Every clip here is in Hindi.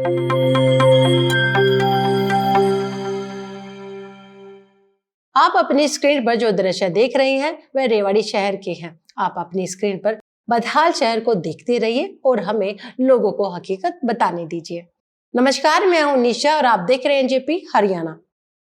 आप अपनी स्क्रीन पर जो दृश्य देख रहे हैं वह रेवाड़ी शहर के हैं। आप अपनी स्क्रीन पर बदहाल शहर को देखते रहिए और हमें लोगों को हकीकत बताने दीजिए। नमस्कार, मैं हूं निशा और आप देख रहे हैं एनजेपी हरियाणा।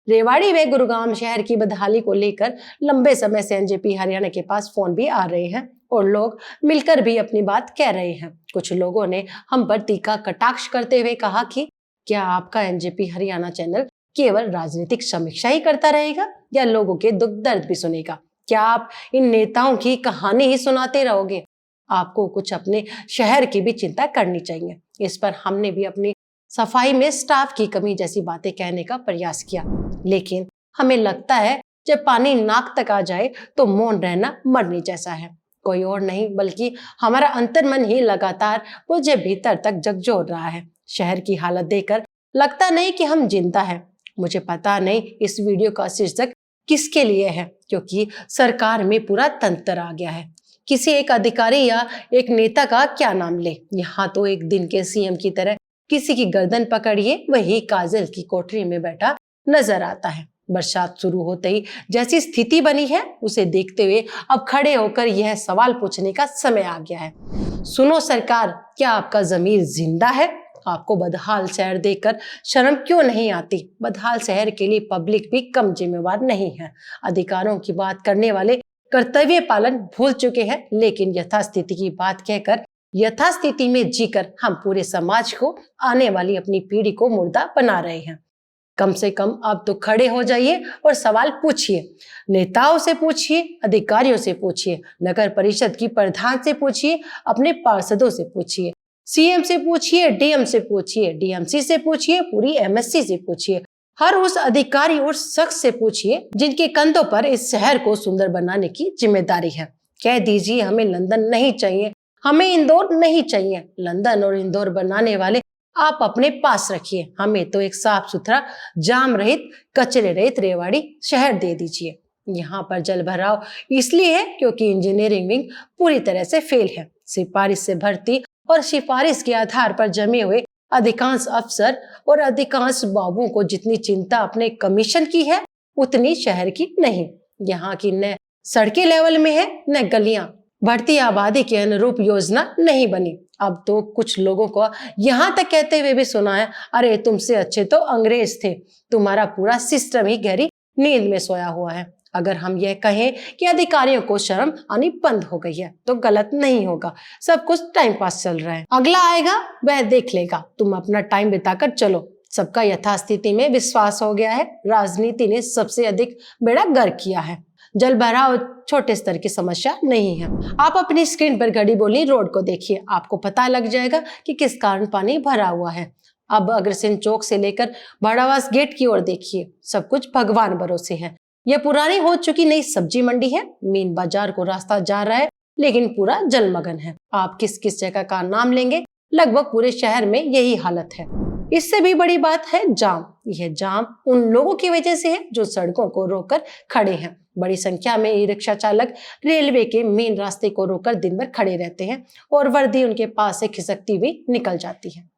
रेवाड़ी व गुरुग्राम शहर की बदहाली को लेकर लंबे समय से एनजेपी हरियाणा के पास फोन भी आ रहे हैं और लोग मिलकर भी अपनी बात कह रहे हैं। कुछ लोगों ने हम पर तीखा कटाक्ष करते हुए कहा कि क्या आपका एनजेपी हरियाणा चैनल केवल राजनीतिक समीक्षा ही करता रहेगा या लोगों के दुख दर्द भी सुनेगा? क्या आप इन नेताओं की कहानी ही सुनाते रहोगे? आपको कुछ अपने शहर की भी चिंता करनी चाहिए। इस पर हमने भी अपनी सफाई में स्टाफ की कमी जैसी बातें कहने का प्रयास किया, लेकिन हमें लगता है जब पानी नाक तक आ जाए तो मौन रहना मरने जैसा है। कोई और नहीं बल्कि हमारा अंतर्मन ही लगातार मुझे भीतर तक झकझोर रहा है। शहर की हालत देखकर लगता नहीं कि हम जिंदा हैं। मुझे पता नहीं इस वीडियो का शीर्षक किसके लिए है, क्योंकि सरकार में पूरा तंत्र आ गया है। किसी एक अधिकारी या एक नेता का क्या नाम ले, यहाँ तो एक दिन के सीएम की तरह किसी की गर्दन पकड़िए वही काजल की कोठरी में बैठा नजर आता है। बरसात शुरू होते ही जैसी स्थिति बनी है उसे देखते हुए अब खड़े होकर यह सवाल पूछने का समय आ गया है। सुनो सरकार, क्या आपका जमीर जिंदा है? आपको बदहाल शहर देखकर शर्म क्यों नहीं आती? बदहाल शहर के लिए पब्लिक भी कम जिम्मेवार नहीं है। अधिकारों की बात करने वाले कर्तव्य पालन भूल चुके हैं, लेकिन यथास्थिति की बात कहकर यथास्थिति में जीकर हम पूरे समाज को, आने वाली अपनी पीढ़ी को मुर्दा बना रहे हैं। कम से कम अब तो खड़े हो जाइए और सवाल पूछिए। नेताओं से पूछिए, अधिकारियों से पूछिए, नगर परिषद की प्रधान से पूछिए, अपने पार्षदों से पूछिए, सीएम से पूछिए, डीएम से पूछिए, डीएमसी से पूछिए, पूरी एमएससी से पूछिए, हर उस अधिकारी और शख्स से पूछिए जिनके कंधों पर इस शहर को सुंदर बनाने की जिम्मेदारी है। कह दीजिए हमें लंदन नहीं चाहिए, हमें इंदौर नहीं चाहिए। लंदन और इंदौर बनाने वाले आप अपने पास रखिए, हमें तो एक साफ सुथरा, जाम रहित, कचरे रहित रेवाड़ी शहर दे दीजिए। यहाँ पर जल भराव इसलिए है क्योंकि इंजीनियरिंग विंग पूरी तरह से फेल है। सिफारिश से भर्ती और सिफारिश के आधार पर जमे हुए अधिकांश अफसर और अधिकांश बाबुओं को जितनी चिंता अपने कमीशन की है उतनी शहर की नहीं। यहाँ की न सड़कें लेवल में है न गलियां। बढ़ती आबादी के अनुरूप योजना नहीं बनी। अब तो कुछ लोगों को यहाँ तक कहते हुए भी सुना है, अरे तुमसे अच्छे तो अंग्रेज थे, तुम्हारा पूरा सिस्टम ही गहरी नींद में सोया हुआ है। अगर हम यह कहें कि अधिकारियों को शर्म आनी बंद हो गई है तो गलत नहीं होगा। सब कुछ टाइम पास चल रहा है, अगला आएगा वह देख लेगा। तुम अपना टाइम बिताकर चलो। सबका यथास्थिति में विश्वास हो गया है। राजनीति ने सबसे अधिक बेड़ा गर्क किया है। जल भराव छोटे स्तर की समस्या नहीं है। आप अपनी स्क्रीन पर घड़ी बोली रोड को देखिए, आपको पता लग जाएगा कि किस कारण पानी भरा हुआ है। अब अग्रसेन चौक से लेकर भाड़ावास गेट की ओर देखिए, सब कुछ भगवान भरोसे है। यह पुरानी हो चुकी नई सब्जी मंडी है। मेन बाजार को रास्ता जा रहा है लेकिन पूरा जलमग्न है। आप किस किस जगह का नाम लेंगे, लगभग पूरे शहर में यही हालत है। इससे भी बड़ी बात है जाम। यह जाम उन लोगों की वजह से है जो सड़कों को रोककर खड़े हैं। बड़ी संख्या में ई रिक्शा चालक रेलवे के मेन रास्ते को रोककर दिन भर खड़े रहते हैं और वर्दी उनके पास से खिसकती हुई निकल जाती है।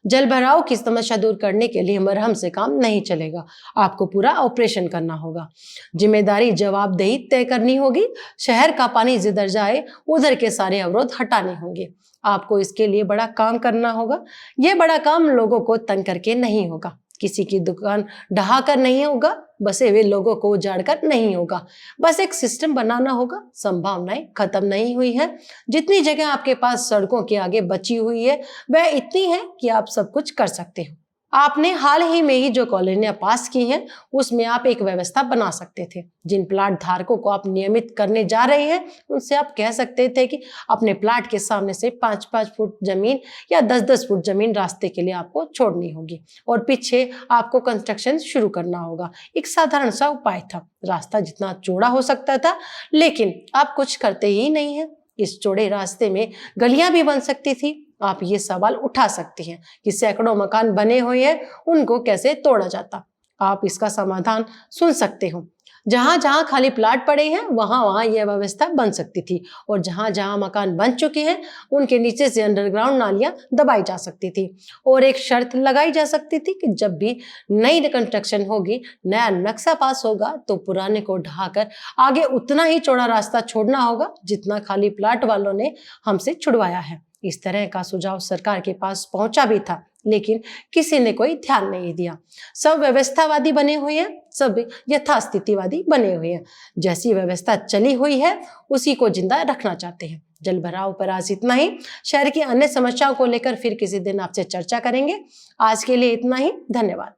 जल भराव की समस्या दूर करने के लिए मरहम से काम नहीं चलेगा, आपको पूरा ऑपरेशन करना होगा। जिम्मेदारी जवाबदेही तय करनी होगी। शहर का पानी जिधर जाए उधर के सारे अवरोध हटाने होंगे। आपको इसके लिए बड़ा काम करना होगा। यह बड़ा काम लोगों को तंग करके नहीं होगा, किसी की दुकान ढहा कर नहीं होगा, बसे हुए लोगों को उजाड़ कर नहीं होगा। बस एक सिस्टम बनाना होगा। संभावनाएं खत्म नहीं हुई है। जितनी जगह आपके पास सड़कों के आगे बची हुई है वह इतनी है कि आप सब कुछ कर सकते हो। आपने हाल ही में ही जो कॉलोनियां पास की हैं उसमें आप एक व्यवस्था बना सकते थे। जिन प्लाट धारकों को आप नियमित करने जा रहे हैं उनसे आप कह सकते थे कि अपने प्लाट के सामने से 5-5 फुट जमीन या 10-10 फुट जमीन रास्ते के लिए आपको छोड़नी होगी और पीछे आपको कंस्ट्रक्शन शुरू करना होगा। एक साधारण सा उपाय था। रास्ता जितना चौड़ा हो सकता था, लेकिन आप कुछ करते ही नहीं है। इस चौड़े रास्ते में गलियां भी बन सकती थी। आप ये सवाल उठा सकती हैं कि सैकड़ों मकान बने हुए हैं, उनको कैसे तोड़ा जाता। आप इसका समाधान सुन सकते हो। जहां जहां खाली प्लाट पड़े हैं वहां वहां यह व्यवस्था बन सकती थी और जहां जहां मकान बन चुके हैं उनके नीचे से अंडरग्राउंड नालियां दबाई जा सकती थी। और एक शर्त लगाई जा सकती थी कि जब भी नई कंस्ट्रक्शन होगी, नया नक्शा पास होगा, तो पुराने को ढहाकर आगे उतना ही चौड़ा रास्ता छोड़ना होगा जितना खाली प्लाट वालों ने हमसे छुड़वाया है। इस तरह का सुझाव सरकार के पास पहुंचा भी था, लेकिन किसी ने कोई ध्यान नहीं दिया। सब व्यवस्थावादी बने हुए हैं, सब यथास्थितिवादी बने हुए हैं। जैसी व्यवस्था चली हुई है उसी को जिंदा रखना चाहते हैं। जल भराव पर आज इतना ही। शहर की अन्य समस्याओं को लेकर फिर किसी दिन आपसे चर्चा करेंगे। आज के लिए इतना ही। धन्यवाद।